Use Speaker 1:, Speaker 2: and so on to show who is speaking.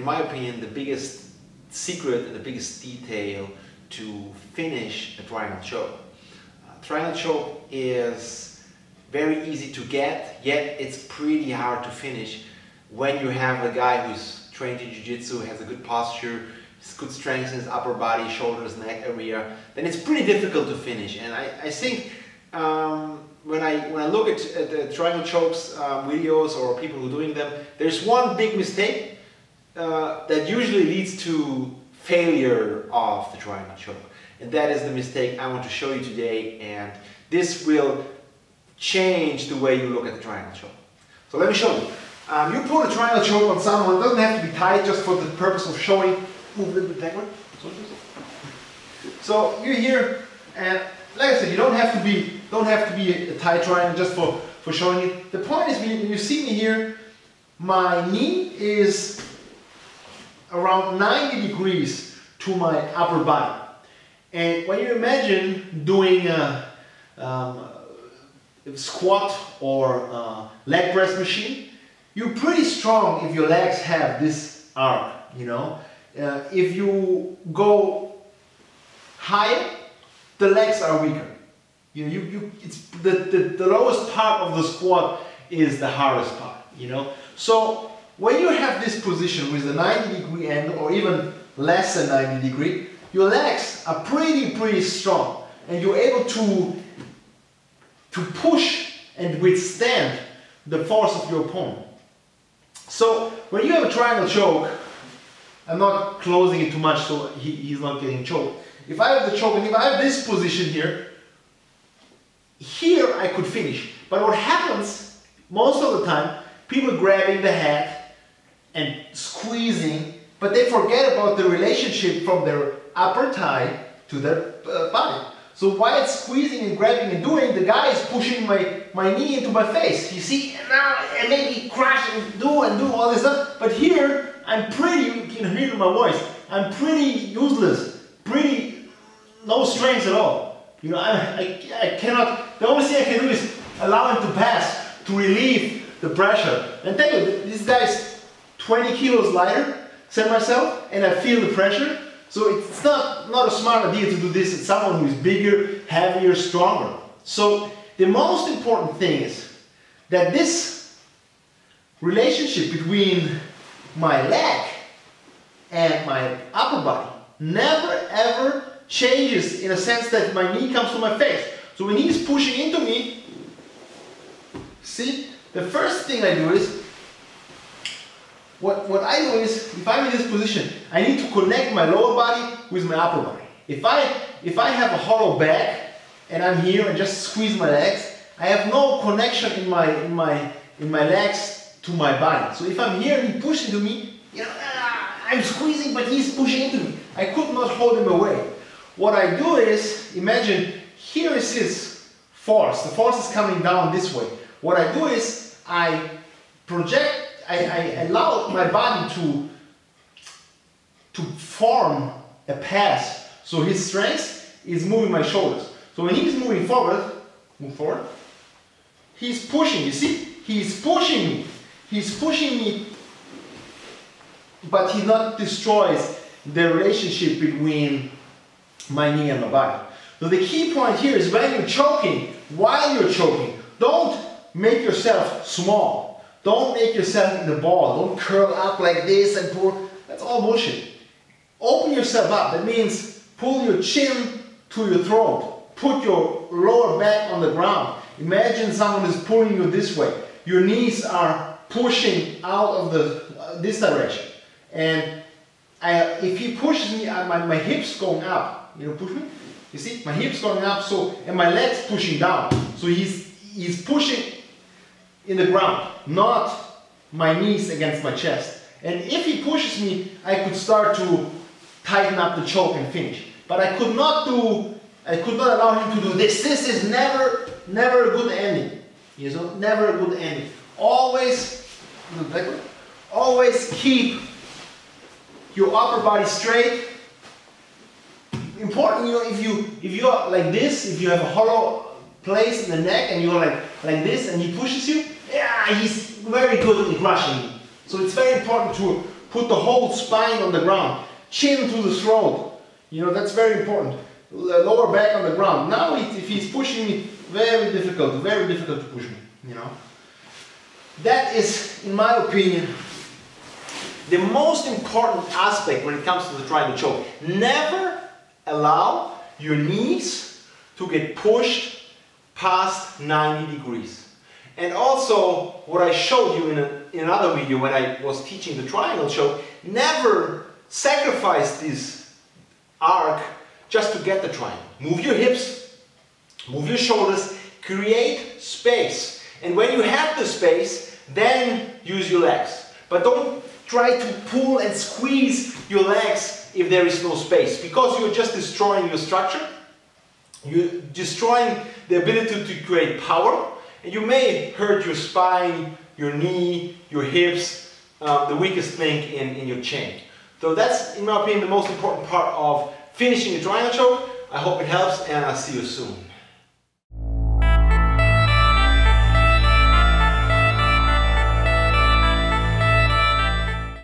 Speaker 1: in my opinion, the biggest secret and the biggest detail to finish a triangle choke. Triangle choke is very easy to get, yet it's pretty hard to finish when you have a guy who's trained in jiu-jitsu, has a good posture, has good strength in his upper body, shoulders, neck area. Then it's pretty difficult to finish. And I think when I look at the triangle chokes videos or people who are doing them, there's one big mistake that usually leads to failure of the triangle choke. And that is the mistake I want to show you today, and this will change the way you look at the triangle choke. So let me show you. You put a triangle choke on someone, it doesn't have to be tight, just for the purpose of showing. Move a little bit backward. So you're here, and like I said, you don't have to be a tight triangle just for showing it. The point is, when you see me here, my knee is around 90 degrees to my upper body. And when you imagine doing a squat or leg press machine, you're pretty strong if your legs have this arc, you know. If you go higher, the legs are weaker. You know, it's the lowest part of the squat is the hardest part, you know. So when you have this position with a 90-degree angle, or even less than 90 degree, your legs are pretty strong, and you're able to push and withstand the force of your opponent. So when you have a triangle choke, I'm not closing it too much so he's not getting choked. If I have the choke and if I have this position here I could finish. But what happens most of the time, people grabbing the head and squeezing, but they forget about the relationship from their upper thigh to their body. So while it's squeezing and grabbing and doing, the guy is pushing my knee into my face. You see, and now I maybe crash and do all this stuff. But here, I'm pretty, you can hear my voice, I'm pretty useless, no strength at all. You know, I cannot, the only thing I can do is allow him to pass, to relieve the pressure. And tell you, this guy's 20 kilos lighter than myself, and I feel the pressure. So it's not a smart idea to do this with someone who is bigger, heavier, stronger. So the most important thing is that this relationship between my leg and my upper body never ever changes, in a sense that my knee comes to my face. So when he's pushing into me, see, the first thing I do is, what I do is, if I'm in this position, I need to connect my lower body with my upper body. If I have a hollow back and I'm here and just squeeze my legs, I have no connection in my legs to my body. So if I'm here and he pushes into me, you know, I'm squeezing, but he's pushing into me. I could not hold him away. What I do is, imagine here is his force. The force is coming down this way. What I do is I project. I allow my body to form a pass, so his strength is moving my shoulders. So when he's moving forward, he's pushing, you see? He's pushing me, but he not destroys the relationship between my knee and my body. So the key point here is, when you're choking, while you're choking, don't make yourself small. Don't make yourself in the ball. Don't curl up like this and pull. That's all bullshit. Open yourself up. That means pull your chin to your throat. Put your lower back on the ground. Imagine someone is pulling you this way. Your knees are pushing out of this direction. And if he pushes me, my hips going up. You know, push me. You see, my hips going up. So, and my legs pushing down. So he's pushing in the ground, not my knees against my chest. And if he pushes me, I could start to tighten up the choke and finish. But I could not allow him to do this. This is never a good ending. You know, never a good ending. Always keep your upper body straight. Important, you know, if you are like this, if you have a hollow place in the neck and you're like this and he pushes you, yeah, he's very good at crushing you. So it's very important put the whole spine on the ground, chin to the throat. You know, that's very important. Lower back on the ground. Now if he's pushing me, very difficult to push me, you know. That is, in my opinion, the most important aspect when it comes to the triangle choke. Never allow your knees to get pushed past 90 degrees. And also, what I showed you in another video when I was teaching the triangle choke, never sacrifice this arc just to get the triangle. Move your hips, move your shoulders, create space. And when you have the space, then use your legs. But don't try to pull and squeeze your legs if there is no space, because you're just destroying your structure. You're destroying the ability to create power, and you may hurt your spine, your knee, your hips, the weakest link in your chain. So that's, in my opinion, the most important part of finishing a triangle choke. I hope it helps, and I'll see you soon.